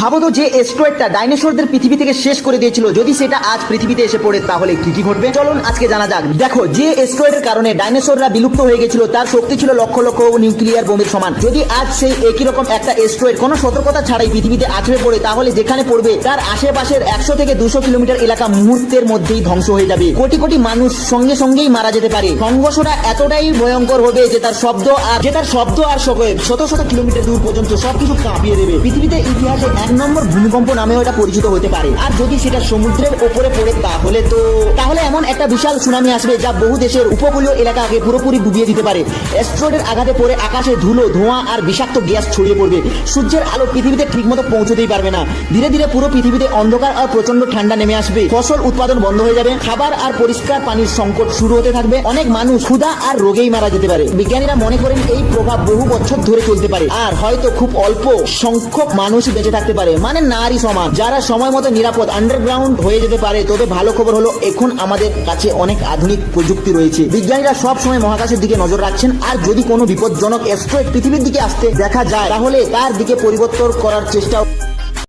ভাবো তো যে এস্ট্রয়েডটা ডাইনোসরদের পৃথিবী থেকে শেষ করে দিয়েছিল, যদি সেটা আজ পৃথিবীতে এসে পড়ে তাহলে কি কি ঘটবে চলুন আজকে জানা যাক। দেখো, যে এস্ট্রয়েডের কারণে ডাইনোসররা বিলুপ্ত হয়ে গেছিল তার শক্তি ছিল লক্ষ লক্ষ নিউক্লিয়ার বোমের সমান। যদি আজ সেই একই রকম একটা এস্ট্রয়েড কোনো সতর্কতা ছাড়াই পৃথিবীতে আছড়ে পড়ে, তাহলে যেখানে পড়বে তার আশেপাশের 100 থেকে 200 কিলোমিটার এলাকা মুহূর্তের মধ্যেই ধ্বংস হয়ে যাবে। কোটি কোটি মানুষ সঙ্গে সঙ্গেই মারা যেতে পারে। সংঘর্ষটা এতটাই ভয়ঙ্কর হবে যে তার শব্দ আর শত শত কিলোমিটার দূর পর্যন্ত সবকিছু কাঁপিয়ে দেবে। পৃথিবীতে ইতিহাসে 1 নম্বর ভূমিকম্প নামেও এটা পরিচিত হতে পারে। আর যদি সেটা সমুদ্রের ওপরে পড়ে তাহলে এমন একটা বিশাল সুনামি আসবে যা বহু দেশের উপকূলীয় এলাকাকে পুরোপুরি ডুবিয়ে দিতে পারে। অ্যাস্ট্রয়েডের আঘাতে পড়ে আকাশে ধুলো, ধোঁয়া আর বিষাক্ত গ্যাস ছড়িয়ে পড়বে। সূর্যের আলো পৃথিবীতে ঠিকমতো পৌঁছতেই পারবে না। ধীরে ধীরে পুরো পৃথিবীতে অন্ধকার আর প্রচন্ড ঠান্ডা নেমে আসবে। ফসল উৎপাদন বন্ধ হয়ে যাবে। খাবার আর পরিষ্কার পানির সংকট শুরু হতে থাকবে। অনেক মানুষ ক্ষুধা আর রোগেই মারা যেতে পারে। বিজ্ঞানীরা মনে করেন এই প্রভাব বহু বছর ধরে চলতে পারে আর হয়তো খুব অল্প সংখ্যক মানুষই বেঁচে থাকতে পারে, মানে নারী সমাজ, যারা সময় মতো নিরাপদ আন্ডারগ্রাউন্ড হয়ে যেতে পারে। তবে ভালো খবর হলো এখন আমাদের কাছে অনেক আধুনিক প্রযুক্তি রয়েছে। বিজ্ঞানীরা সব সময় মহাকাশের দিকে নজর রাখছেন, আর যদি কোনো বিপজ্জনক অ্যাস্ট্রয়েড পৃথিবীর দিকে আসতে দেখা যায় তাহলে তার দিকে পরিবর্তন করার চেষ্টা